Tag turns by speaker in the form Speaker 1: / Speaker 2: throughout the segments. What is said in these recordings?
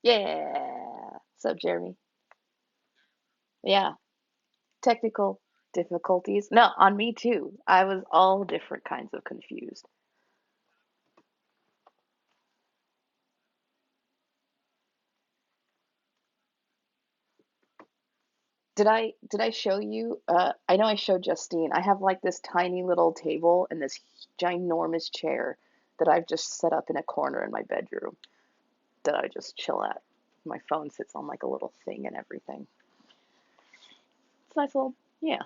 Speaker 1: Yeah. What's up, Jeremy? Yeah. Technical difficulties. No, on me too. I was all different kinds of confused. Did I show you? I know I showed Justine. I have like this tiny little table and this ginormous chair that I've just set up in a corner in my bedroom that I just chill at. My phone sits on like a little thing and everything. It's a nice little, yeah.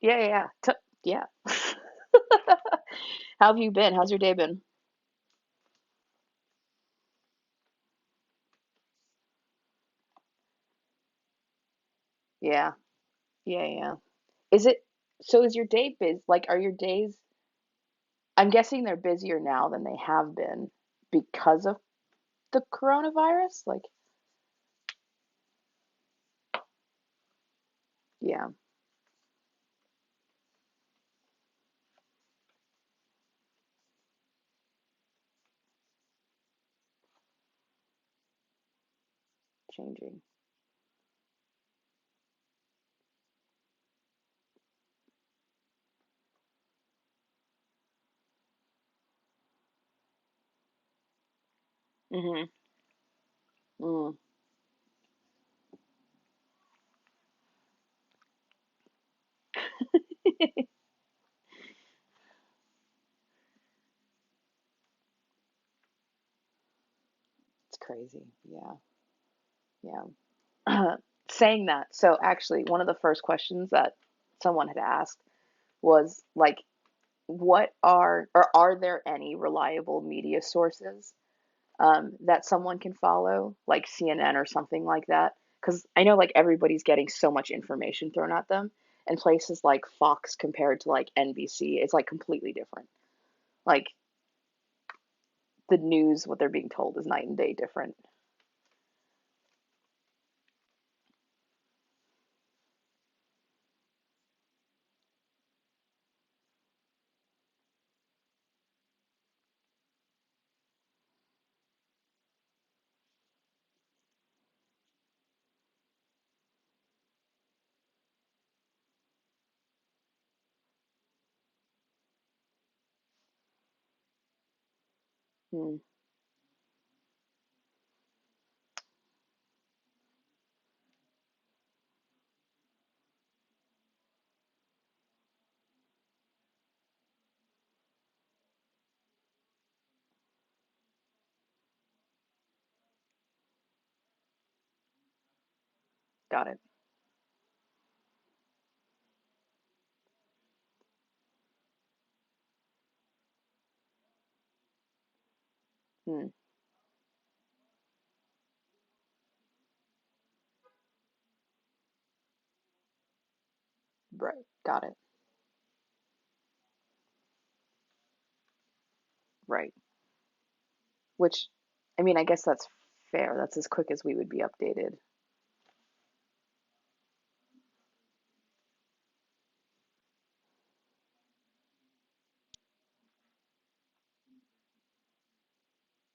Speaker 1: Yeah, yeah, yeah. Yeah. How have you been? How's your day been? Yeah. Yeah, yeah. Is it so is your day like are your days I'm guessing they're busier now than they have been because of the coronavirus? Like, yeah, changing. Mhm. Mm. It's crazy. Yeah. Yeah. Saying that, so actually one of the first questions that someone had asked was like what are or are there any reliable media sources that someone can follow, like CNN or something like that. Because I know like everybody's getting so much information thrown at them, and places like Fox compared to like NBC, it's like completely different. Like the news, what they're being told is night and day different. Hmm, got it. Hmm, right, got it. Right. Which, I mean, I guess that's fair. That's as quick as we would be updated.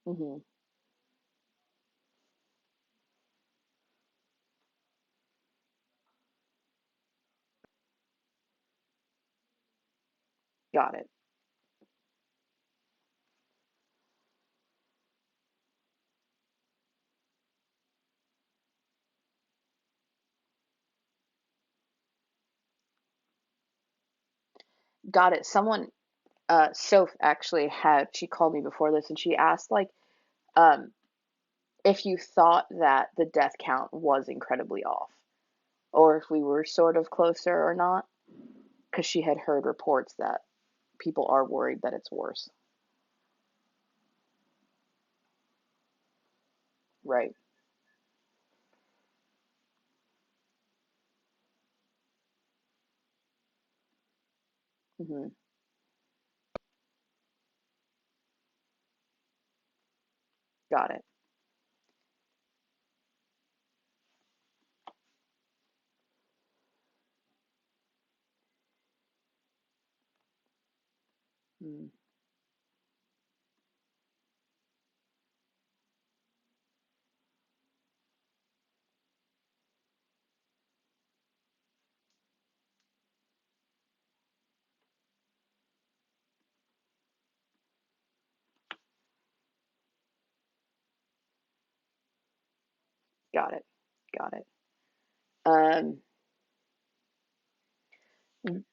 Speaker 1: Hmm. Got it. Got it. Someone, Soph actually had, she called me before this and she asked, like, um, if you thought that the death count was incredibly off, or if we were sort of closer or not, because she had heard reports that people are worried that it's worse. Right. Hmm. Got it. Mm. Got it. Got it. Um, mm,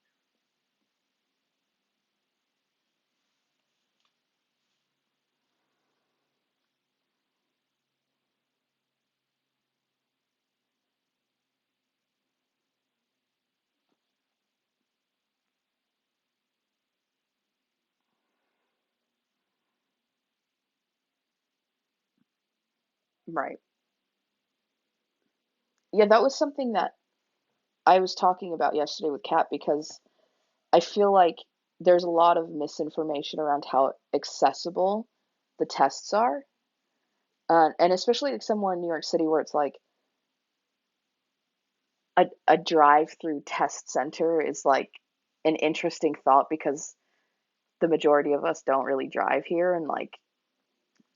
Speaker 1: right. Yeah, that was something that I was talking about yesterday with Kat because I feel like there's a lot of misinformation around how accessible the tests are. And especially like somewhere in New York City where it's like a drive-through test center is like an interesting thought because the majority of us don't really drive here and like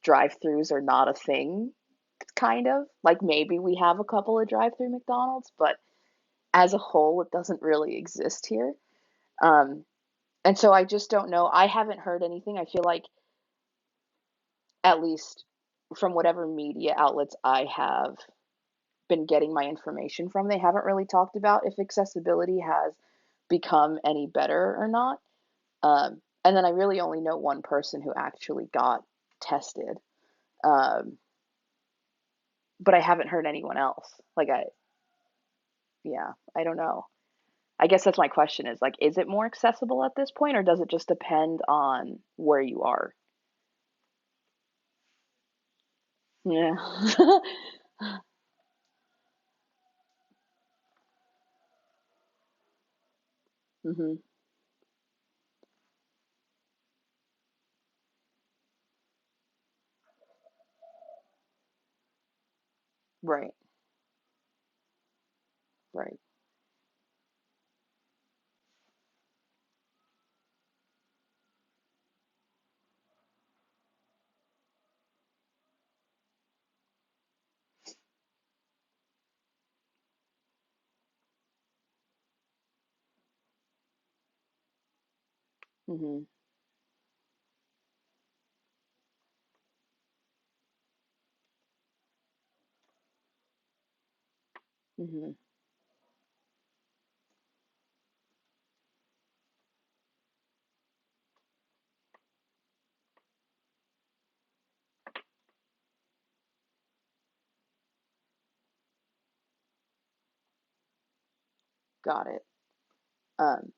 Speaker 1: drive-throughs are not a thing, kind of. Like maybe we have a couple of drive-through McDonald's, but as a whole, it doesn't really exist here. Um, and so I just don't know. I haven't heard anything. I feel like, at least from whatever media outlets I have been getting my information from, they haven't really talked about if accessibility has become any better or not. And then I really only know one person who actually got tested. Um, but I haven't heard anyone else. Yeah, I don't know. I guess that's my question is like, is it more accessible at this point, or does it just depend on where you are? Yeah. Hmm. Right, right. Hmm. Hmm. Got it. Um,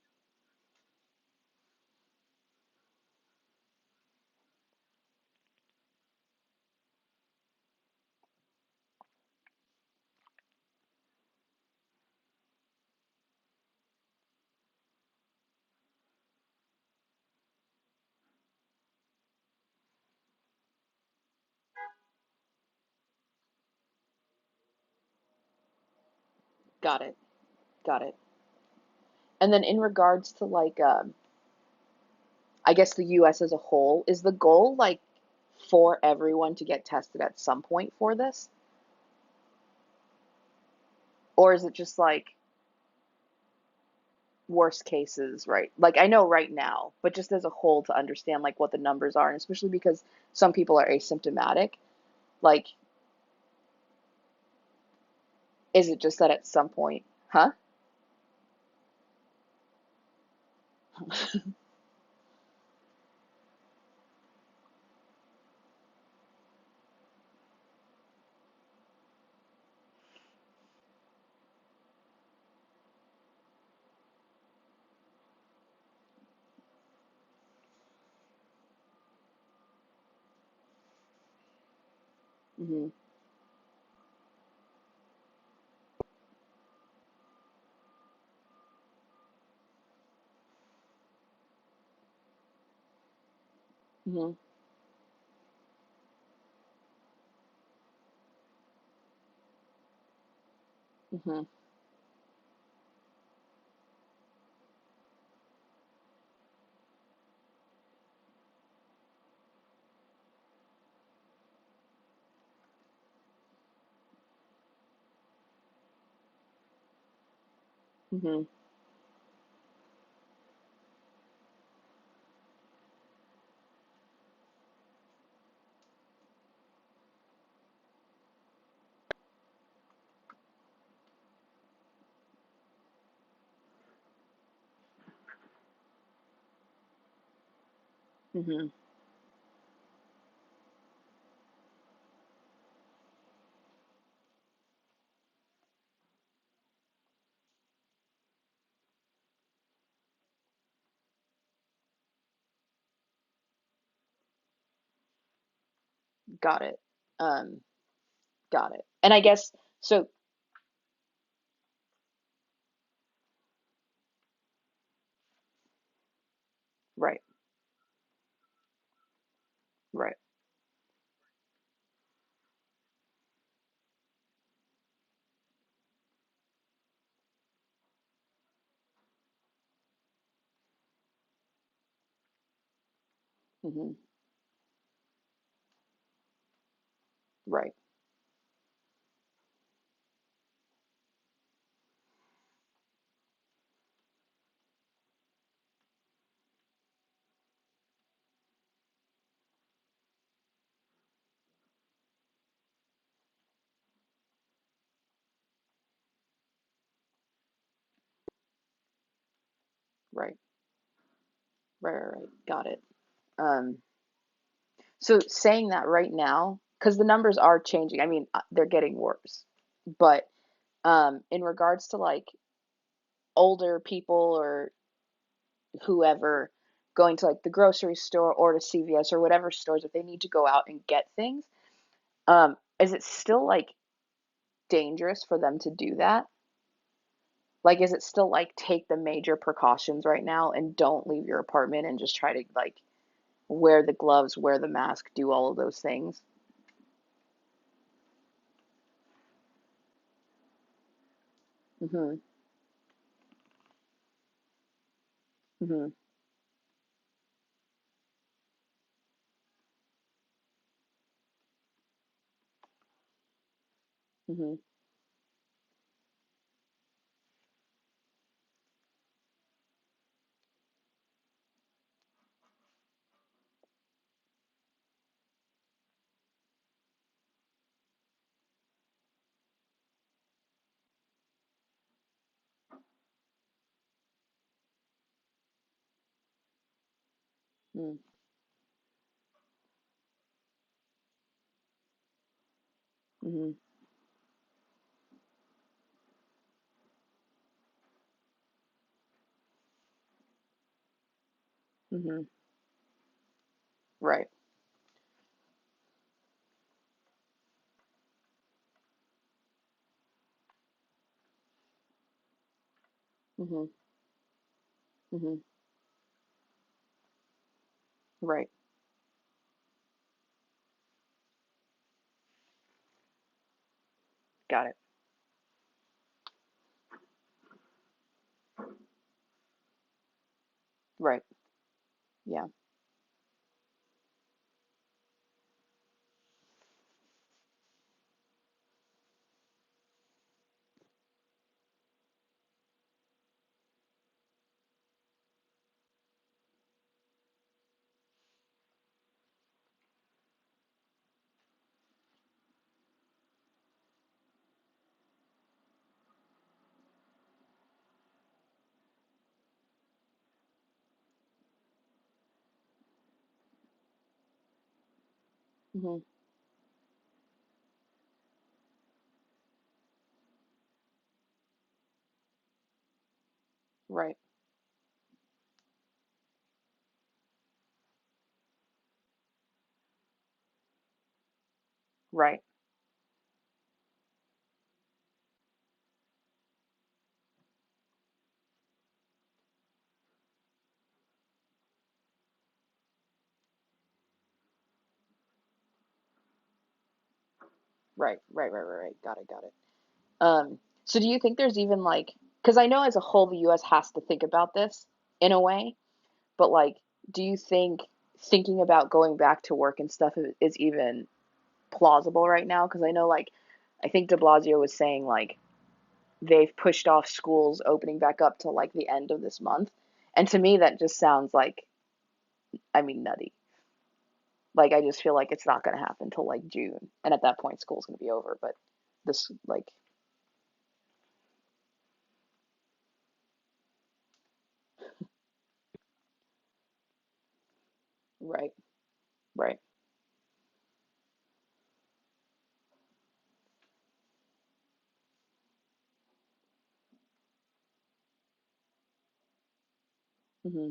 Speaker 1: got it. Got it. And then in regards to like, I guess the US as a whole, is the goal like for everyone to get tested at some point for this? Or is it just like worst cases, right? Like I know right now, but just as a whole to understand like what the numbers are, and especially because some people are asymptomatic, like is it just that at some point, huh? Hmm. Hmm. Hmm. Hmm. Hmm. Got it. Um, got it. And I guess so. Right. Right. Hmm. Right. Right. Right. Right. Right. Got it. Um, so saying that right now, because the numbers are changing. I mean, they're getting worse. But in regards to like older people or whoever going to like the grocery store or to CVS or whatever stores if they need to go out and get things, is it still like dangerous for them to do that? Like, is it still like take the major precautions right now and don't leave your apartment and just try to like wear the gloves, wear the mask, do all of those things? Mm-hmm. Mm-hmm. Mm-hmm. Mm-hmm. Mm-hmm. Mm-hmm. Right. Mm-hmm. Mm-hmm. Right. Got it. Right. Yeah. Mm-hmm. Right. Right. Right. Right. Right. Right. Right. Got it. Got it. So do you think there's even like, because I know as a whole the US has to think about this in a way, but like, do you think thinking about going back to work and stuff is even plausible right now? Because I know like, I think De Blasio was saying like they've pushed off schools opening back up to like the end of this month. And to me, that just sounds like, I mean, nutty. Like, I just feel like it's not going to happen till like June. And at that point, school's going to be over. But this, like, right, right. Hmm.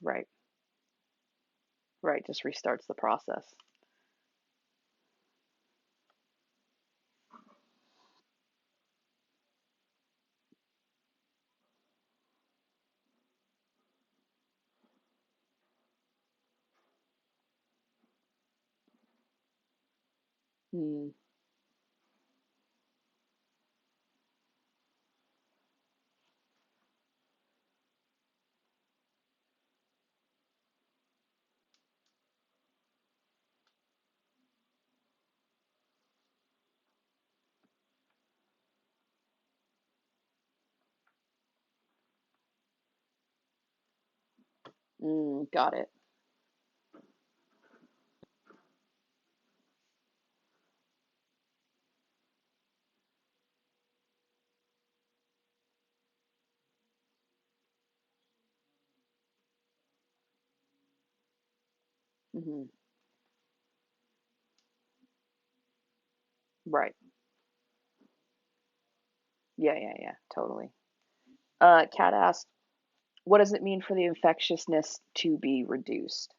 Speaker 1: Right, right. Just restarts the process. Mm, got it. Hmm. Right. Yeah, yeah, yeah. Totally. Kat asked, what does it mean for the infectiousness to be reduced?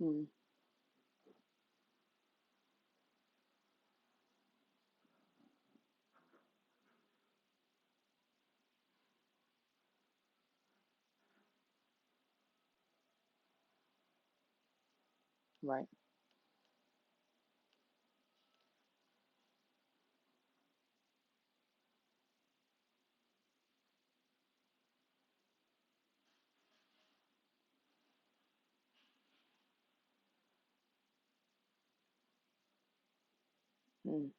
Speaker 1: Mm, right. Mm,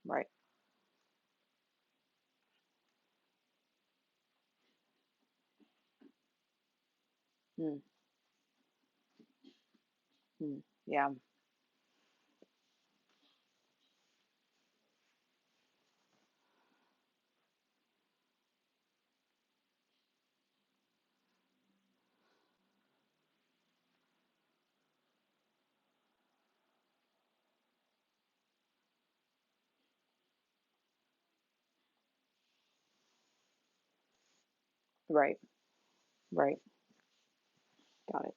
Speaker 1: right. Mm, yeah. Right. Right. Got it.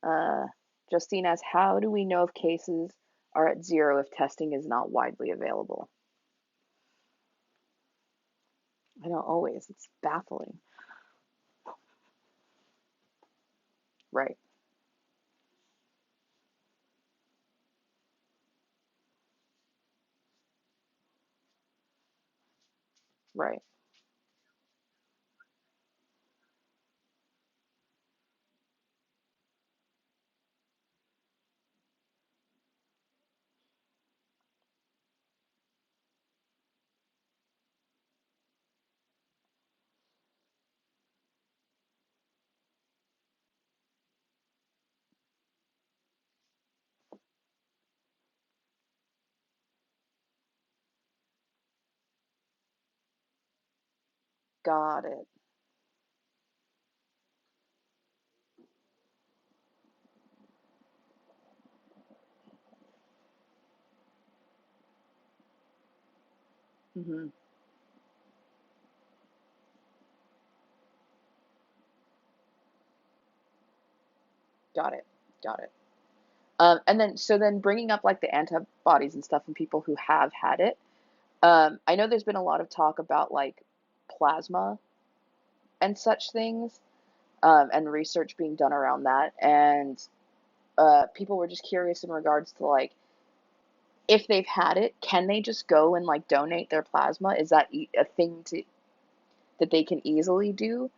Speaker 1: Uh, Justine asks, how do we know if cases are at zero if testing is not widely available? I don't always. It's baffling. Right. Right. Got it. Hmm. Got it. Got it. And then, so then bringing up like the antibodies and stuff in people who have had it, I know there's been a lot of talk about like plasma and such things, and research being done around that. And people were just curious in regards to like, if they've had it, can they just go and like donate their plasma? Is that a thing that they can easily do?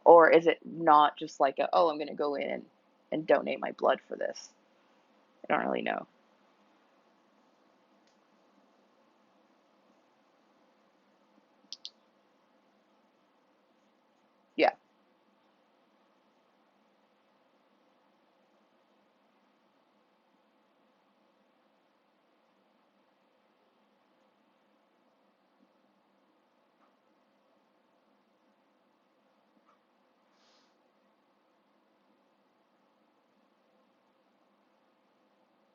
Speaker 1: Or is it not just like, oh, I'm going to go in and donate my blood for this? I don't really know. Yeah.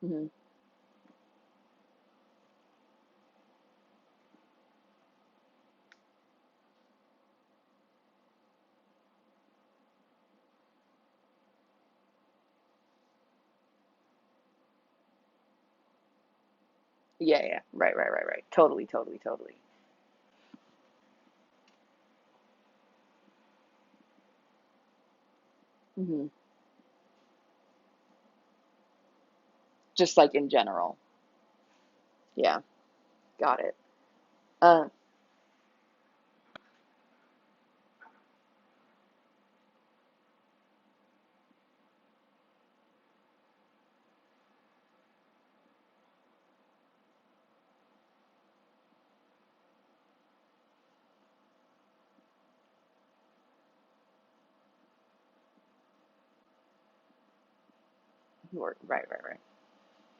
Speaker 1: Hmm. Yeah, yeah. Right, right, right, right. Totally, totally, totally. Hmm. Just like in general. Yeah, got it. Uh, right, right, right.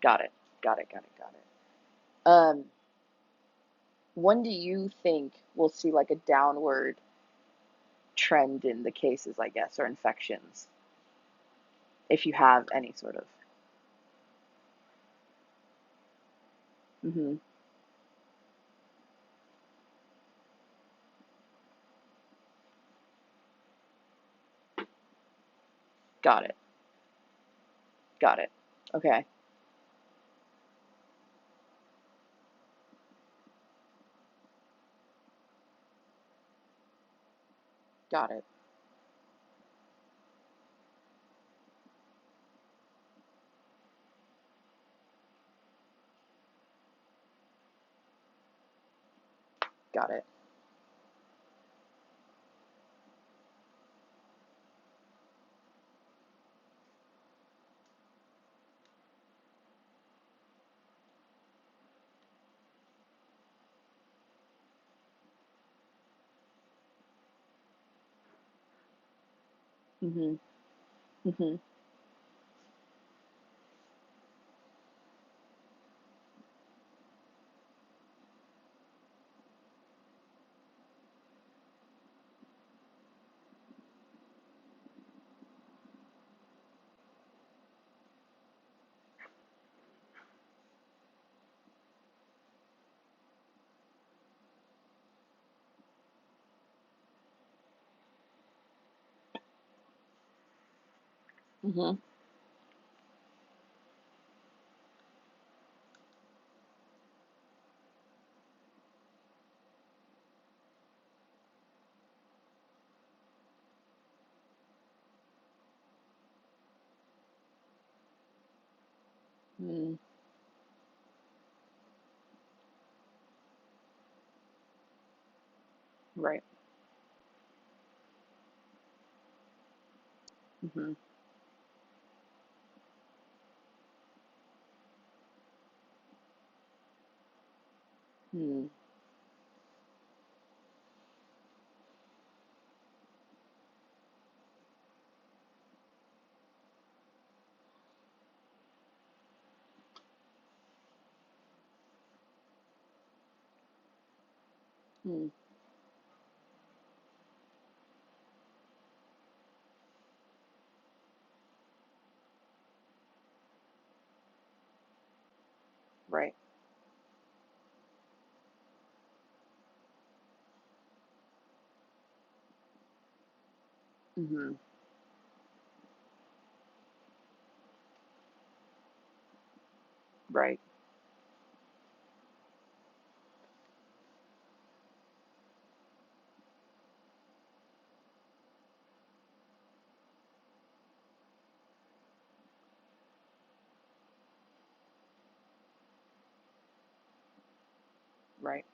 Speaker 1: Got it. Got it, got it, got it. When do you think we'll see like a downward trend in the cases, I guess, or infections, if you have any sort of? Hmm. Got it. Got it. Okay. Got it. Got it. Hmm. Hmm. Hmm. Mm. Right. Hmm. Mm. Mm. Right. Hmm. Right. Right.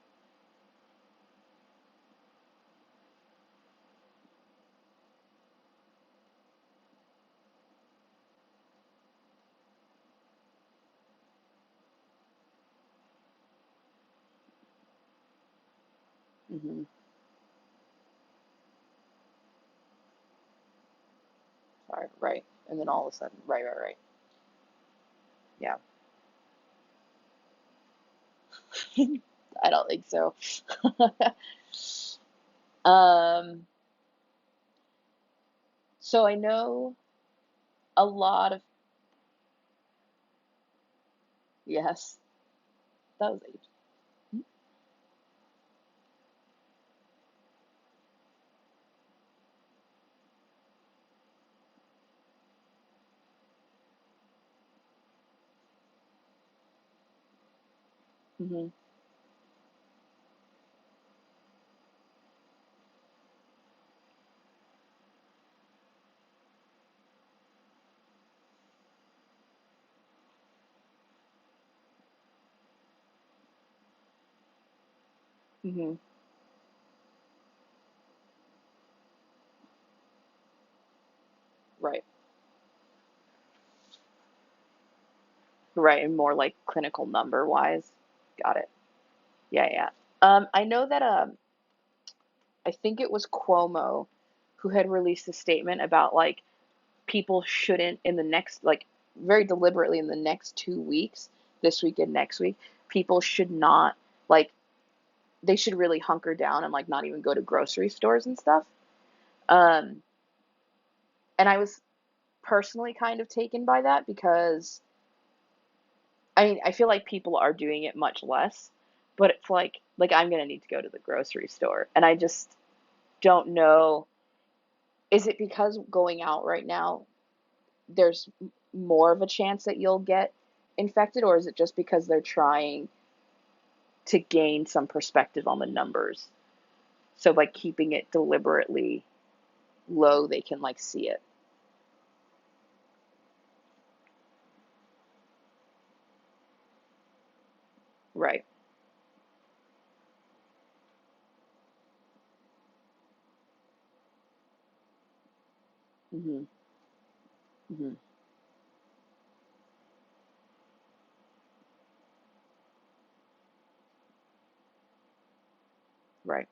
Speaker 1: Hmm. Sorry. Right. And then all of a sudden, right, right, right. Yeah. I don't think so. um, so I know a lot of, yes, that was age. Hmm. Hmm. Right. Right. And more like clinical number wise. Got it. Yeah, yeah. I know that I think it was Cuomo who had released a statement about like people shouldn't in the next like very deliberately in the next 2 weeks, this week and next week, people should not like they should really hunker down and like not even go to grocery stores and stuff. Um, and I was personally kind of taken by that because I mean I feel like people are doing it much less, but it's like I'm gonna need to go to the grocery store, and I just don't know. Is it because going out right now there's more of a chance that you'll get infected, or is it just because they're trying to gain some perspective on the numbers? So by keeping it deliberately low, they can like see it. Right. Mhm. Mhm. Right.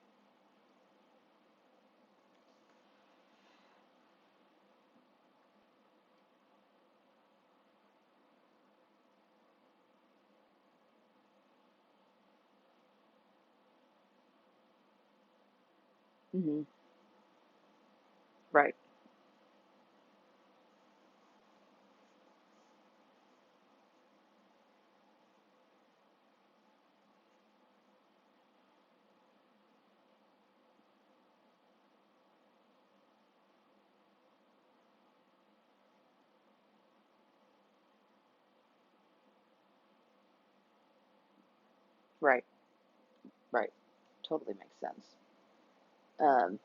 Speaker 1: Mhm. Right. Right. Right. Totally makes sense. Um,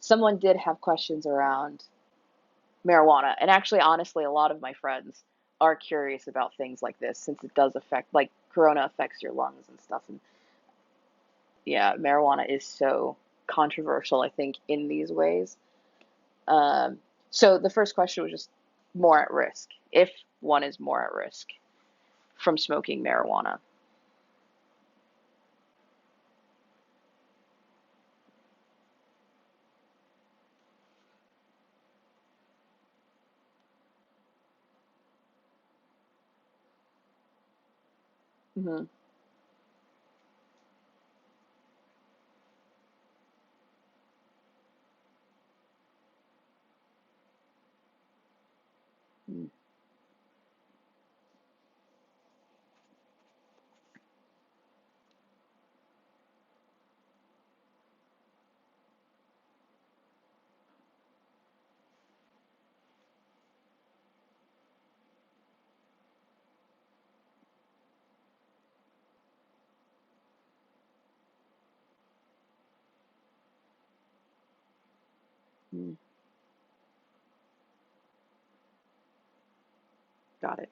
Speaker 1: someone did have questions around marijuana, and actually, honestly, a lot of my friends are curious about things like this since it does affect, like, corona affects your lungs and stuff. And yeah, marijuana is so controversial, I think, in these ways. Um, so the first question was just more at risk, if one is more at risk from smoking marijuana. Hmm. Mm, got it.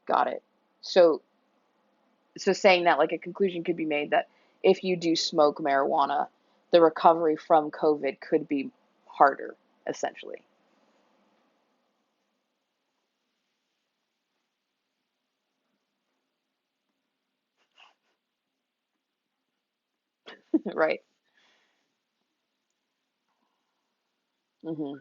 Speaker 1: Got it. So, so saying that like a conclusion could be made that if you do smoke marijuana, the recovery from COVID could be harder, essentially. Right. Hmm.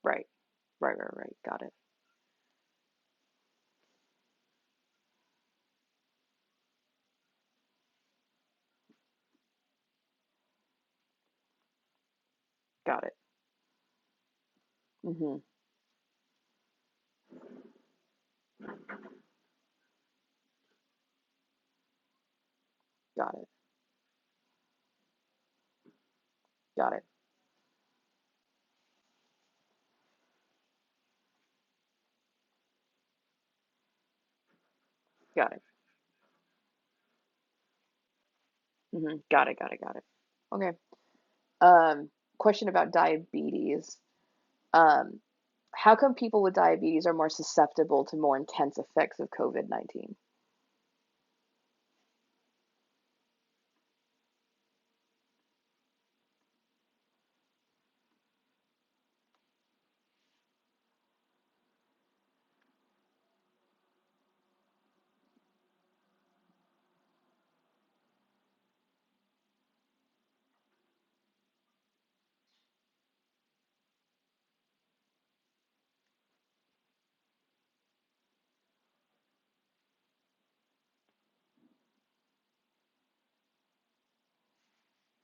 Speaker 1: Right. Right. Right. Right. Got it. Got it. Hmm. Got it. Got it. Got it. Got it. Got it. Got it. Okay. Question about diabetes. Um, how come people with diabetes are more susceptible to more intense effects of COVID-19?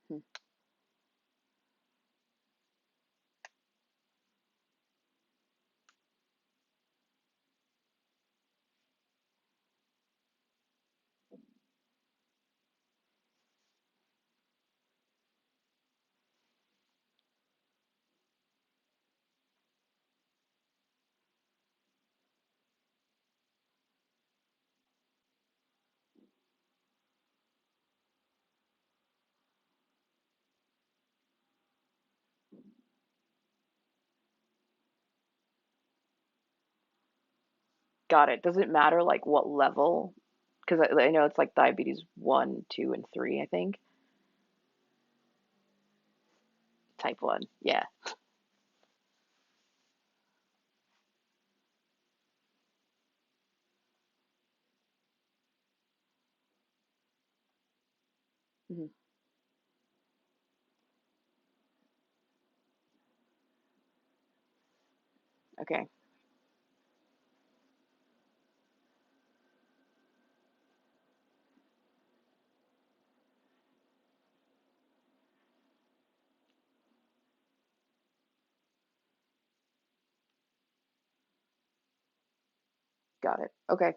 Speaker 1: Hmm. Got it. Does it matter like what level? Because I know it's like diabetes one, two, and three, I think. Type one. Yeah. Hmm. Okay. Got it. Okay.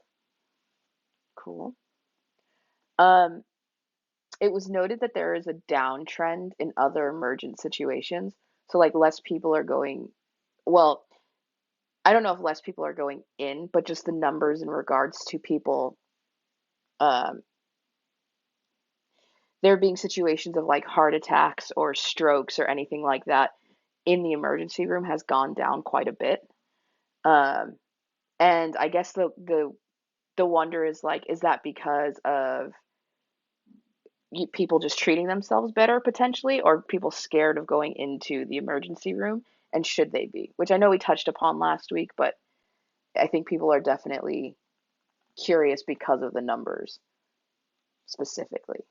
Speaker 1: Cool. Um, it was noted that there is a downtrend in other emergent situations. So like less people are going, well, I don't know if less people are going in, but just the numbers in regards to people, um, there being situations of like heart attacks or strokes or anything like that in the emergency room has gone down quite a bit. Um, and I guess the wonder is like, is that because of people just treating themselves better potentially, or people scared of going into the emergency room? And should they be? Which I know we touched upon last week, but I think people are definitely curious because of the numbers specifically.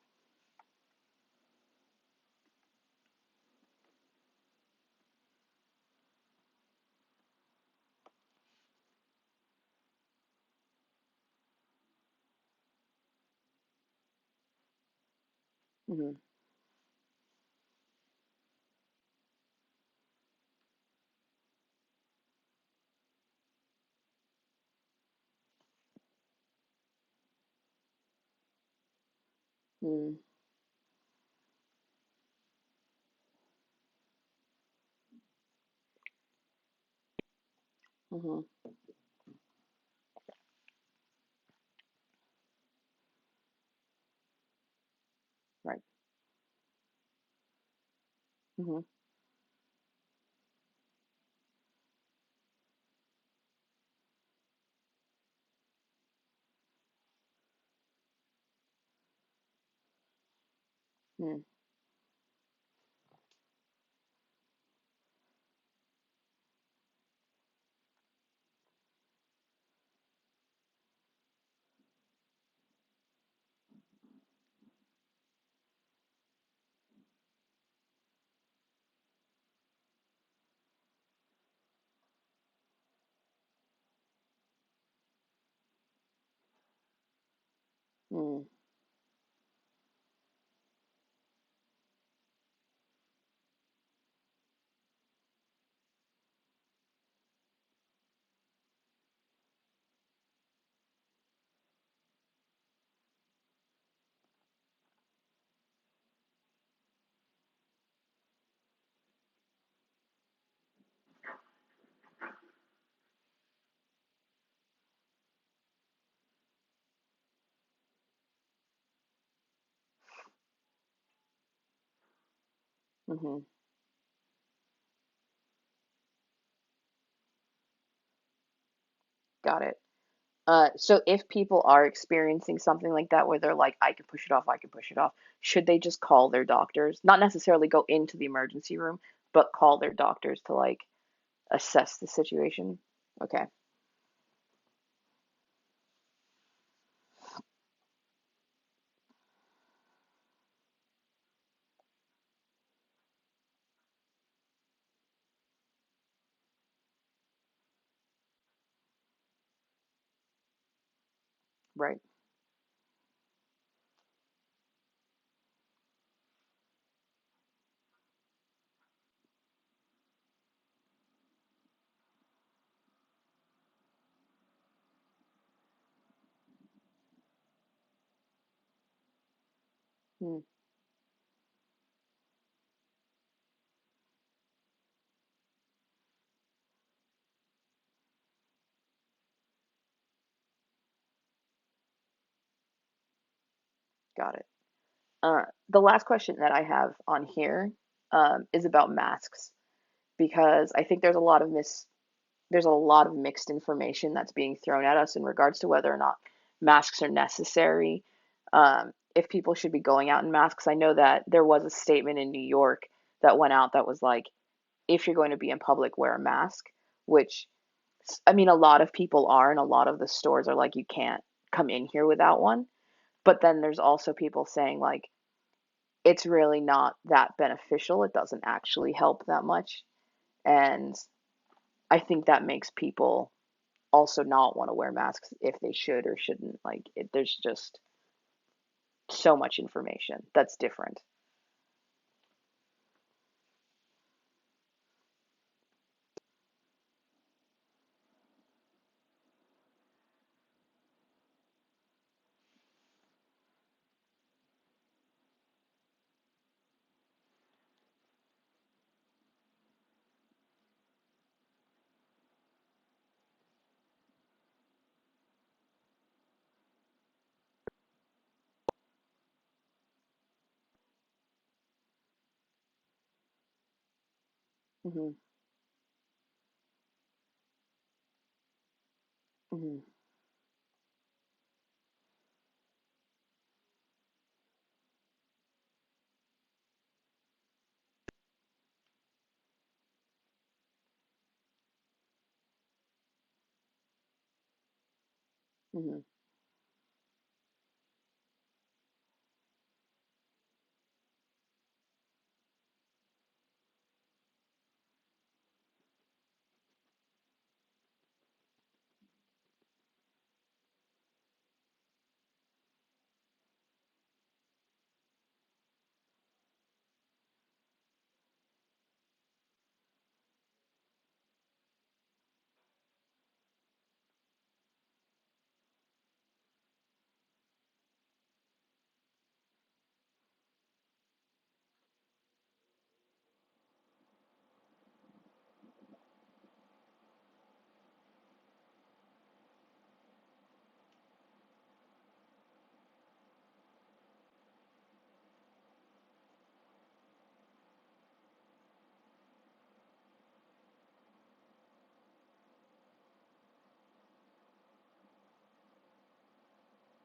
Speaker 1: Mhm. Mhm. Mhm. Right. Mhm. Mhm. Mhm. Mhm. Got it. So if people are experiencing something like that where they're like, I can push it off, I can push it off, should they just call their doctors? Not necessarily go into the emergency room, but call their doctors to like assess the situation? Okay. Right. Hmm. Got it. The last question that I have on here is about masks because I think there's a lot of mixed information that's being thrown at us in regards to whether or not masks are necessary. If people should be going out in masks. I know that there was a statement in New York that went out that was like, if you're going to be in public, wear a mask, which I mean, a lot of people are, and a lot of the stores are like, you can't come in here without one. But then there's also people saying, like, it's really not that beneficial. It doesn't actually help that much. And I think that makes people also not want to wear masks if they should or shouldn't. Like, there's just so much information that's different. Hmm. Hmm. Hmm.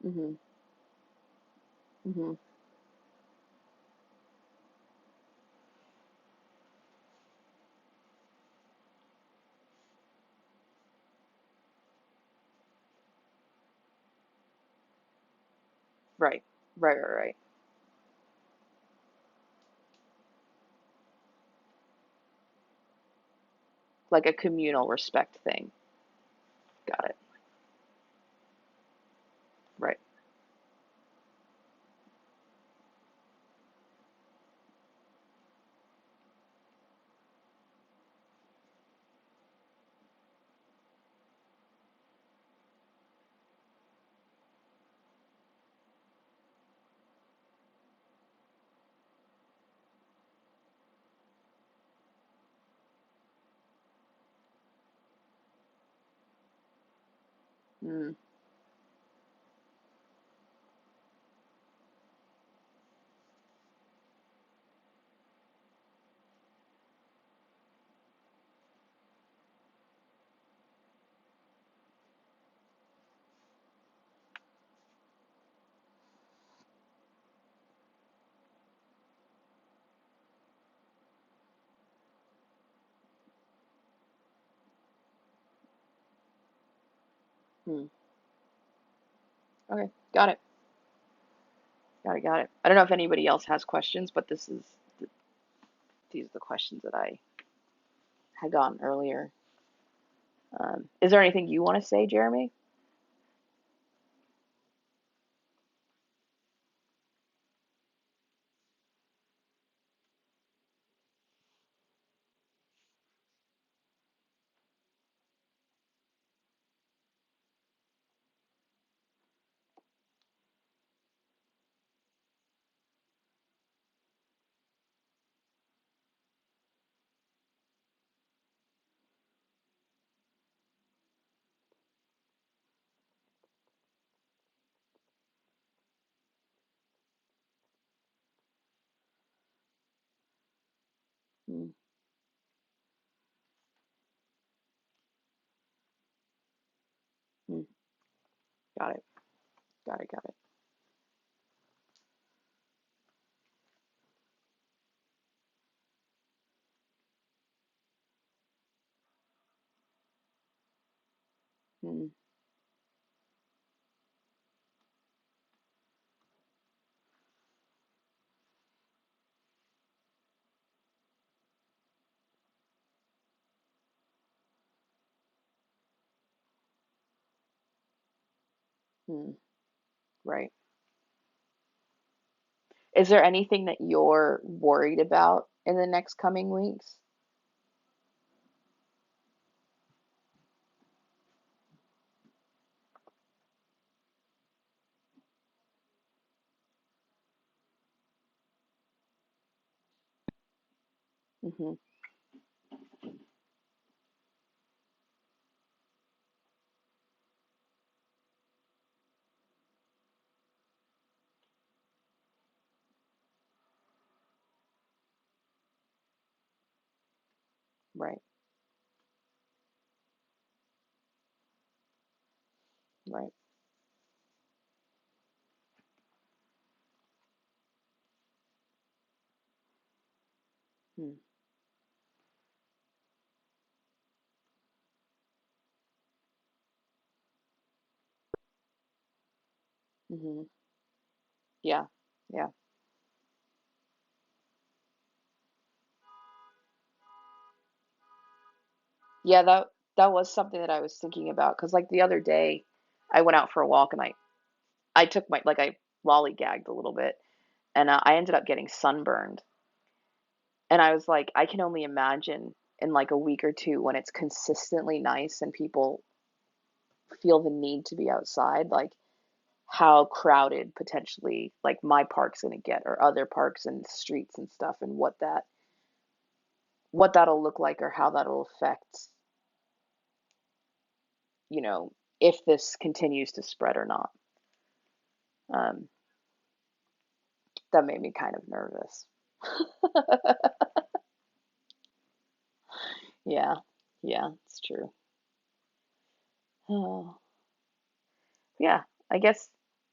Speaker 1: Mhm. Mhm. Right. Right, right, right. Like a communal respect thing. Got it. Right. Mm. Mm. Okay. Got it. Got it. Got it. I don't know if anybody else has questions, but these are the questions that I had gotten earlier. Is there anything you want to say, Jeremy? Mm. Mm. Got it. Got it. Got it. Mm. Mm. Right. Is there anything that you're worried about in the next coming weeks? Hmm. Right. Right. Mm. Hmm. Yeah. Yeah. Yeah, that was something that I was thinking about because like the other day I went out for a walk and I took my like I lollygagged a little bit and I ended up getting sunburned. And I was like, I can only imagine in like a week or two when it's consistently nice and people feel the need to be outside, like how crowded potentially like my park's going to get or other parks and streets and stuff and what that'll look like or how that'll affect, you know, if this continues to spread or not. Um, that made me kind of nervous. Yeah, yeah, it's true. Oh, yeah, I guess.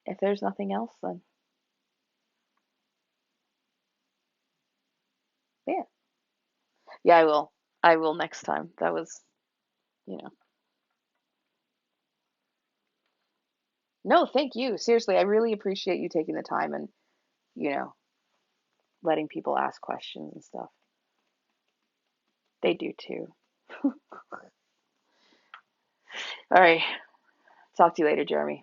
Speaker 1: If there's nothing else, then yeah. Yeah, I will. I will next time. That was, you know. No, thank you. Seriously, I really appreciate you taking the time and, you know, letting people ask questions and stuff. They do too. All right. Talk to you later, Jeremy.